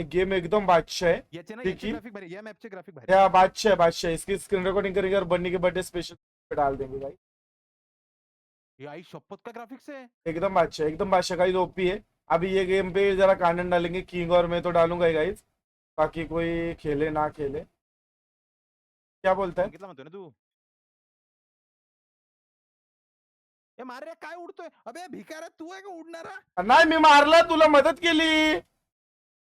Game एकदम बादशाह है। याचे ना ठीक याचे है, ग्राफिक भारी, या मॅपचे ग्राफिक भारी। क्या बादशाह है, बादशाह। इसकी स्क्रीन रिकॉर्डिंग करेंगे और बन्नी के बर्थडे स्पेशल पे डाल देंगे भाई। ये आई शपथ का ग्राफिक्स है। एकदम बादशाह, एकदम बादशाह गाइस, ओपी है। अभी ये गेम पे जरा कानन डालेंगे किंग, और मैं तो डालूंगा ही गाइस, बाकी कोई खेले ना खेले। क्या बोलता है? सांगितलं म्हणतोय ना तू। ए मार रे, काय उडतोय? अबे भिकाऱ्या, तू आहे का उडणारा? नाही, मी मारला, तुला मदत केली।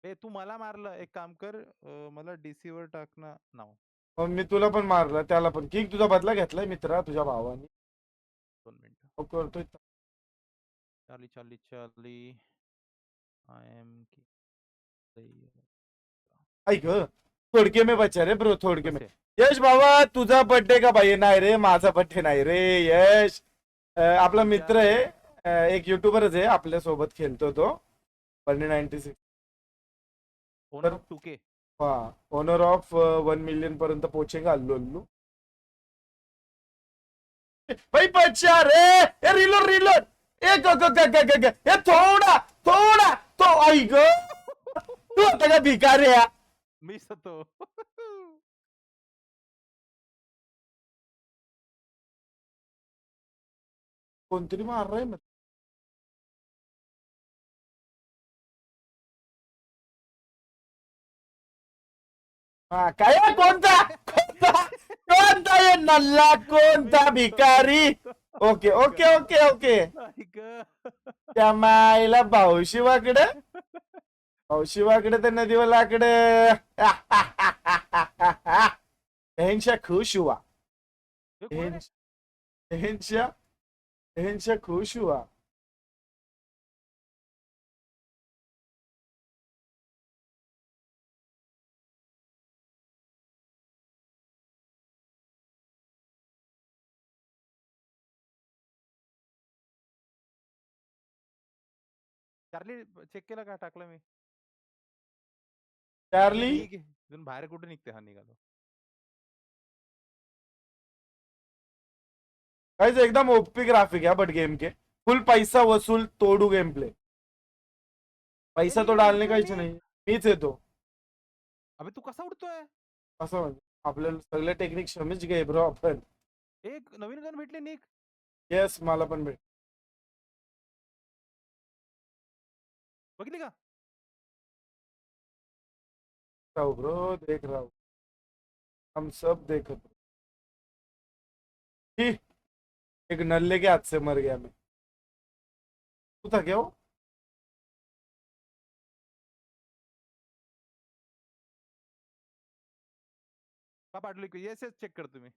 ए तू मला मारलं, एक काम कर, मला डीसी वर टाक ना नाव। मग मी तुला पण मारलं, त्याला पण। किंग, तुझा बदला घेतलाय मित्रा तुझ्या भावाने। 2 मिनिटं। तो करतोय। Charlie Charlie Charlie, I am ऐक, थोडके में बचा रे ब्रो, थोडके में। बस आहे। यश बाबा, तुझा बर्थडे का भाई? नाही रे, माझा बर्थडे नाही रे यश। आपला मित्र तुझ्या आहे, एक युट्यूबरच आहे, आपल्या सोबत खेळतो तो, बन्नी 96। ओनर तर ऑफ 2K। हा, ओनर ऑफ 1 मिलियन पर्यंत पोहोचेगा अल्लू अल्लू। भाई बच्चा रे, ए रिलोड रिलोड, ए ग ग ग ग ग ग, ए थोडा थोडा तो, आई ग, तू आता का भिकारी आहे? मिस होतो। कोणतरी मारलाय मग। हा काय आहे? कोणता कोणता कोणता आहे नल्ला, कोणता भिकारी? Okay okay okay okay. ऐक त्या माईला भाऊशिवाकडे, भाऊशिवाकडे तर नदीवालाकडे। ह्यांच्या खुश हुआ, हे कोण रे? ह्यांच्या ह्यांच्या खुश हुआ। चार्ली चेक केलं का? टाकलं मी। चार्ली, निघ इथून बाहेर, कुठे निघते हा? निघालो। गाइस एकदम ओपी ग्राफिक है बट गेम के, फुल पैसा वसूल तोड़ू गेम प्ले। ए पैसा तो इकडे डालने का उडतोय हिच मी। नाही, मीच येतो। अबे तू कसा उडतोय? असं म्हणजे आपल्याला सगळे टेक्निक समज गए ब्रो आपण। एक नवीन गन भेटली निघ। येस, मला पण भेट। बघितली का? रहा हूँ ब्रो, देख रहा हूँ, हम सब देख रहे। ही, एक नल्ले के हाथ से मर गया मैं। तू था क्या वो? का पाठवली? येस येस, चेक करतो मी।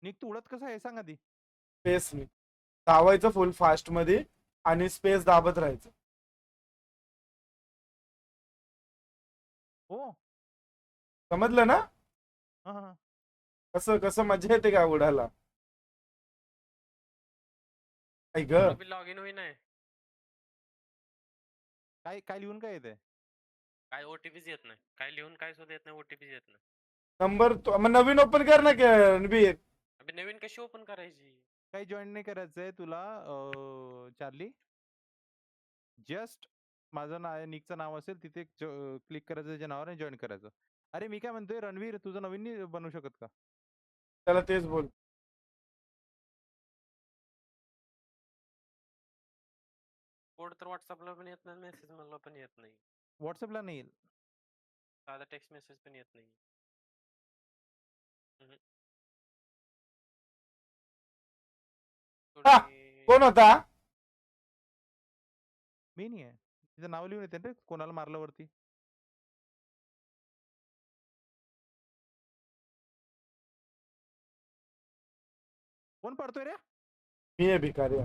निघ, तू उडत कसा आहे सांग आधी। स्पेस मी धावायचं फुल फास्ट मध्ये, आणि स्पेस दाबत राहायचं। हो। समजलं ना? हा हा। कसं कसं मजा येते का उडायला? ऐक ग, मला बी लॉग इन होईना. काय काय लिहून काय येते? काय ओटीपीच येत नाही, काय लिहून काय सुद्धा येत नाही, ओटीपीच येत नाही. नंबर तो मग नवीन ओपन कर ना रणबीर। अबे नवीन कशी ओपन करायची? काही जॉईन नाही करायचंय तुला, चार्ली। जस्ट माझं नाव, निकचं नाव असेल तिथे क्लिक करायचं, त्याच्या नावाने जॉईन करायचं। अरे मी काय म्हणतोय, रणवीर तुझं नवीन नाही बनवू शकत का? त्याला तेच बोल। कोड तर व्हॉट्सअपला पण येत नाही, मेसेज मला पण येत नाही, व्हॉट्सअपला नाही येईल। साधा टेक्स्ट मेसेज पण येत नाही. हम्म. हा, थोडी कोण होता? मी नाही आहे, तिचं नाव लिहून येते रे कोणाला मारलं वरती। कोण पडतोय रे? मी आहे भिकारी।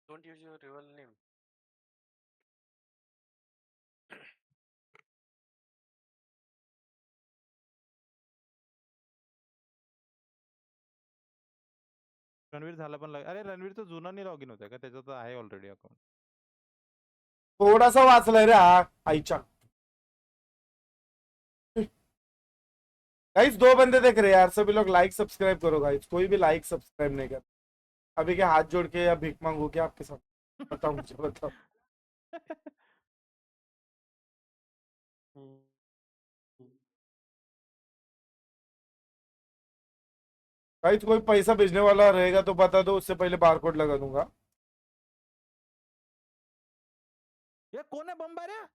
Don't use your real name. Ranveer झाला पण अरे रणवीरचं जुना नाही लॉग इन होतंय का? त्याचं तर आहे ऑलरेडी अकाउंट। थोडासा वाचलाय रे हा, आईच्या। गाइस 2 बंदे देख रहे हैं यार, सभी लोग लाइक सब्सक्राइब करो गाइस, कोई भी लाइक सब्सक्राइब नहीं कर। अभी क्या हाथ जोड़ के या भीख मांगू क्या आपके साथ? बताओ मुझे, बताओ। हम्म, हम्म। गाइस कोई पैसा भेजने वाला रहेगा तो बता दो, उससे पहले बारकोड लगा दूंगा। ये कोण आहे बंबाऱ्या?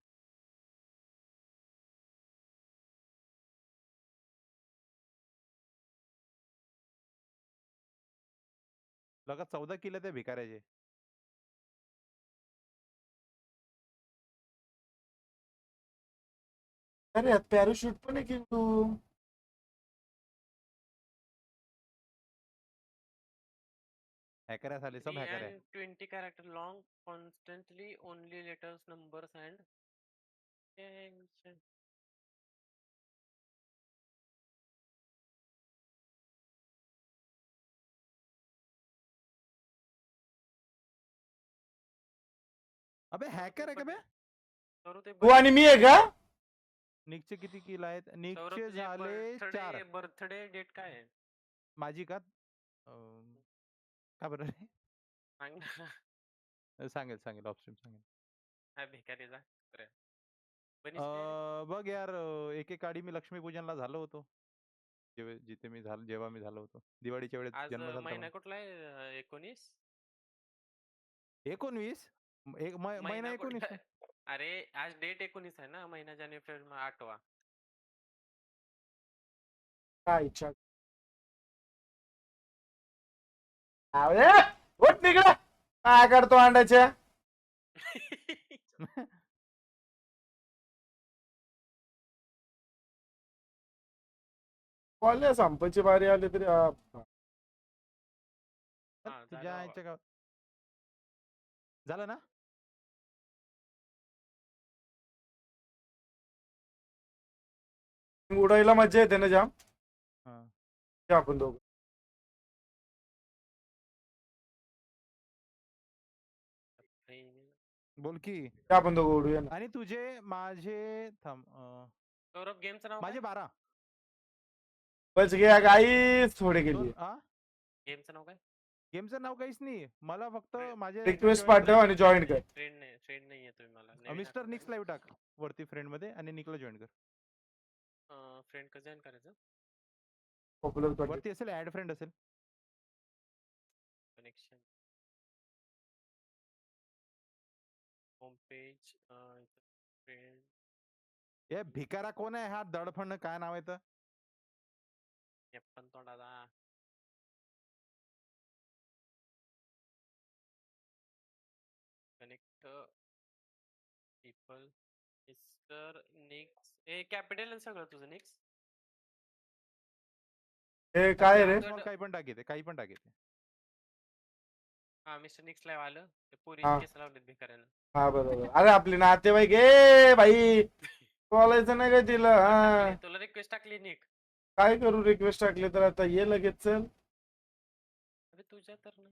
लगा 14 किलो ते भिकाऱ्याचे. अरे यार पॅराशूट पण आहे की तू? हॅकर आहे साले, सब 3 हॅकर आहे. and 20 character long, constantly only letters, numbers, and tension. अबे हॅकर आहे का बे? सौरभ ते तू आणि मी आहे का? निकचे किती किल आहेत? सौरभ निकचे तुझे झाले 4. बर्थडे डेट काय आहे? माझी का? का बरं रे? सांग ना. सांगेल सांगेल ऑप्शन सांगेल. हा भिकारीचा कुत्र्या. बनीस काय? बघ यार, एके काळी मी लक्ष्मीपूजनला झालो होतो. जेव्हा मी झालो होतो दिवाळीच्या वेळेस आज जन्म झाला महिना माझा. कुठला आहे? 19. 19 एक महिना महिना 19 कुठला? अरे आज डेट 19 आहे ना, महिना जानेवारी 8वा. काय इच्छा? अरे उठ निघा, काय करतो अंड्याच्या? कॉलेज संपायची बारी आली तरी हा, तुझ्या झालं आईच्या गावात झालं ना. उडायला मजा येते ना जाम. हा. ते आपण दोघं बोल की. ते आपण दोघं उडूया ना. आणि तुझे माझे थांब सौरभ गेमचं नाव माझे काय? 12. बच गया गाईस, थोडे के लिए गेमचं नाव काय? गेमचं नाव काहीच नाही मला, फक्त माझे रिक्वेस्ट पाठव आणि जॉईन कर. फ्रेंड नाही आहे तुम्ही मला. नवीन मिस्टर account निक्स आहे लाईव्ह टाक वरती फ्रेंड मध्ये आणि निकला जॉईन कर. ना. फ्रेंड कसं जॉईन करायचं? पॉप्युलर पाठव. वरती असेल ऍड फ्रेंड असेल. Connection home page friend. हे भिकारा कोण आहे हा दडफण, काय नाव आहे तर? पण तोंडाचा. कनेक्ट पीपल मिस्टर निक्स. ए कॅपिटल सगळं तुझं निक्स. हे काय रे? काही पण टाक येते, काही पण टाक येते. हा मिस्टर निक्स लाईव्ह आलं. ते पोरी हा. केस लावलेत भिकाऱ्यानं. हा बरोबर. अरे आपली नातेवाईक ए भाई, बोलायचं नाही काय तिला? हा तुला रिक्वेस्ट टाकली निक. काय करू? रिक्वेस्ट टाकली तर आता ये लगेच चल. अरे तुझ्या तर नाही.